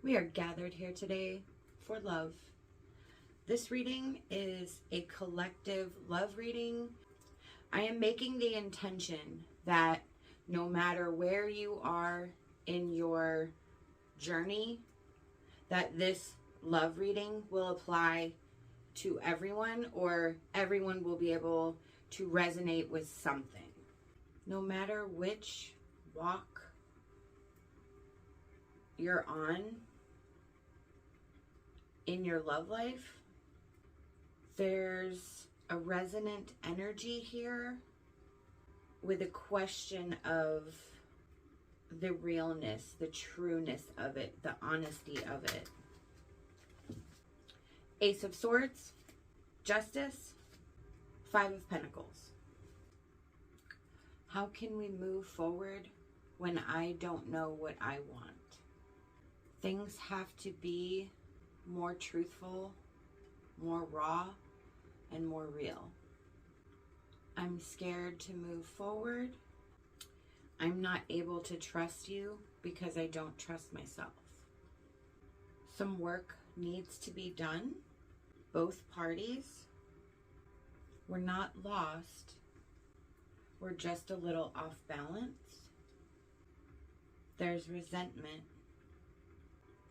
We are gathered here today for love. This reading is a collective love reading. I am making the intention that no matter where you are in your journey, that this love reading will apply to everyone, or everyone will be able to resonate with something. No matter which walk you're on in your love life, there's a resonant energy here with a question of the realness, the trueness of it, the honesty of it. Ace of Swords, Justice, Five of Pentacles. How can we move forward when I don't know what I want? Things have to be more truthful, more raw, and more real. I'm scared to move forward. I'm not able to trust you because I don't trust myself. Some work needs to be done. Both parties. We're not lost. We're just a little off balance. There's resentment.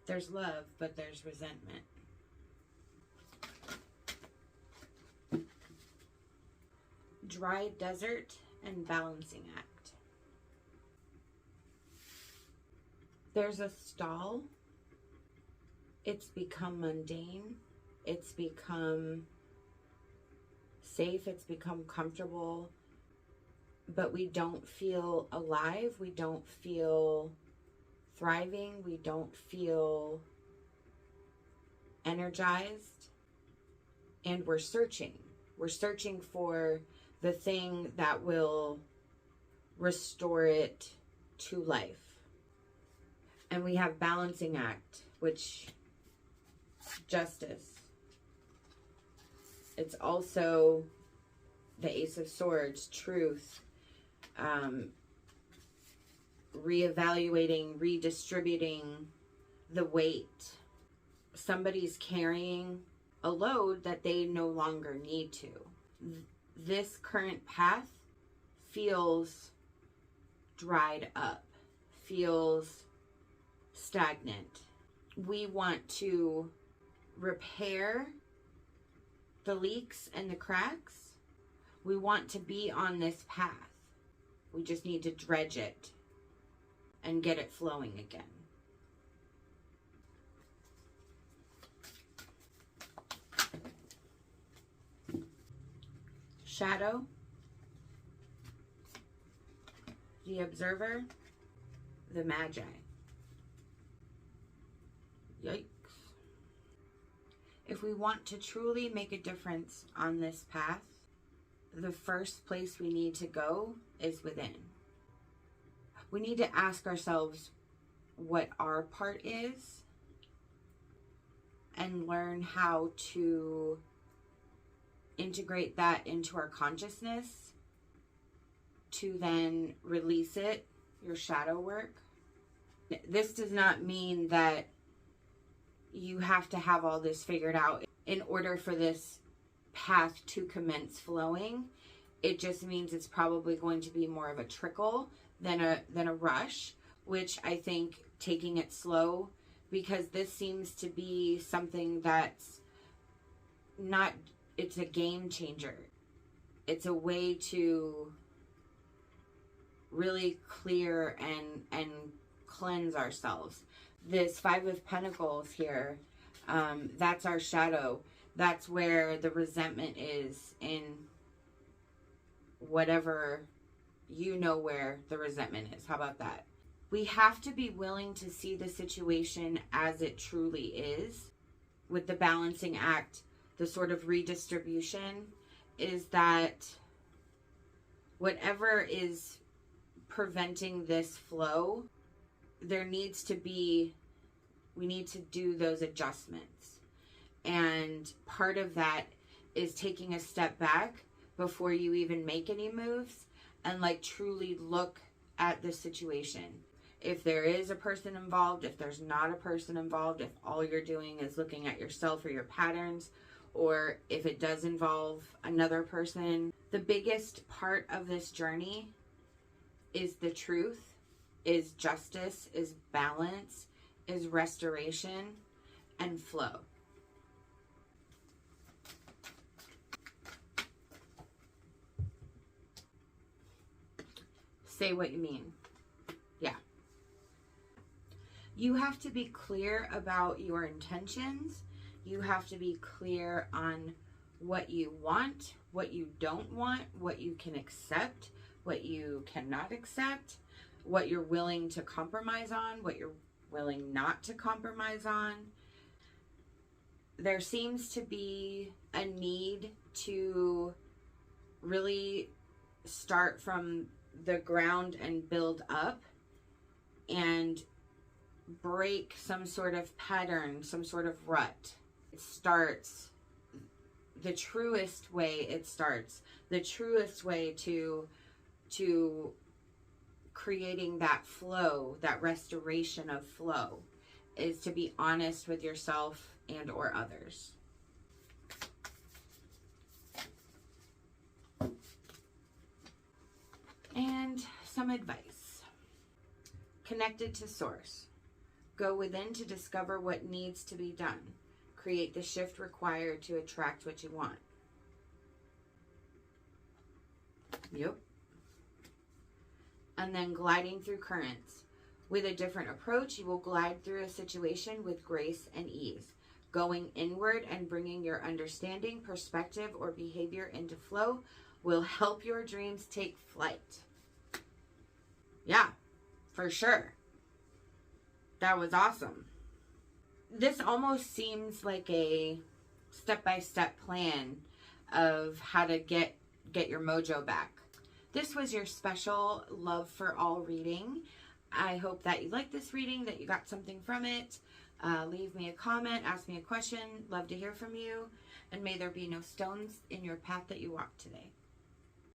There's love, but there's resentment. Dry desert and balancing act. There's a stall. It's become mundane. It's become safe. It's become comfortable. But we don't feel alive. We don't feel thriving. We don't feel energized. And we're searching. We're searching for the thing that will restore it to life. And we have balancing act, which Justice. It's also the Ace of Swords, truth, reevaluating, redistributing the weight. Somebody's carrying a load that they no longer need to. This current path feels dried up, feels stagnant. We want to repair the leaks and the cracks. We want to be on this path. We just need to dredge it and get it flowing again. Shadow, the Observer, the Magi. Yikes. If we want to truly make a difference on this path, the first place we need to go is within. We need to ask ourselves what our part is and learn how to integrate that into our consciousness to then release it, your shadow work. This does not mean that you have to have all this figured out in order for this path to commence flowing. It just means it's probably going to be more of a trickle than a rush, which I think taking it slow, because this seems to be something that's not, it's a game changer. It's a way to really clear and cleanse ourselves. This Five of Pentacles here, that's our shadow. That's where the resentment is in whatever, you know where the resentment is. How about that? We have to be willing to see the situation as it truly is. With the balancing act, the sort of redistribution is that whatever is preventing this flow, there needs to be, we need to do those adjustments. And part of that is taking a step back before you even make any moves and like truly look at the situation. if there is a person involved, if there's not a person involved, if all you're doing is looking at yourself or your patterns, or if it does involve another person. The biggest part of this journey is the truth, is justice, is balance, is restoration, and flow. Say what you mean. Yeah. You have to be clear about your intentions. You have to be clear on what you want, what you don't want, what you can accept, what you cannot accept, what you're willing to compromise on, what you're willing not to compromise on. There seems to be a need to really start from the ground and build up and break some sort of pattern, some sort of rut. It starts the truest way. The truest way to creating that flow, that restoration of flow, is to be honest with yourself and or others. And some advice. Connected to source. Go within to discover what needs to be done. Create the shift required to attract what you want. Yep. And then gliding through currents. With a different approach, you will glide through a situation with grace and ease. Going inward and bringing your understanding, perspective, or behavior into flow will help your dreams take flight. Yeah, for sure. That was awesome. This almost seems like a step-by-step plan of how to get your mojo back. This was your special Love for All reading. I hope that you liked this reading, that you got something from it. Leave me a comment, ask me a question. Love to hear from you. And may there be no stones in your path that you walk today.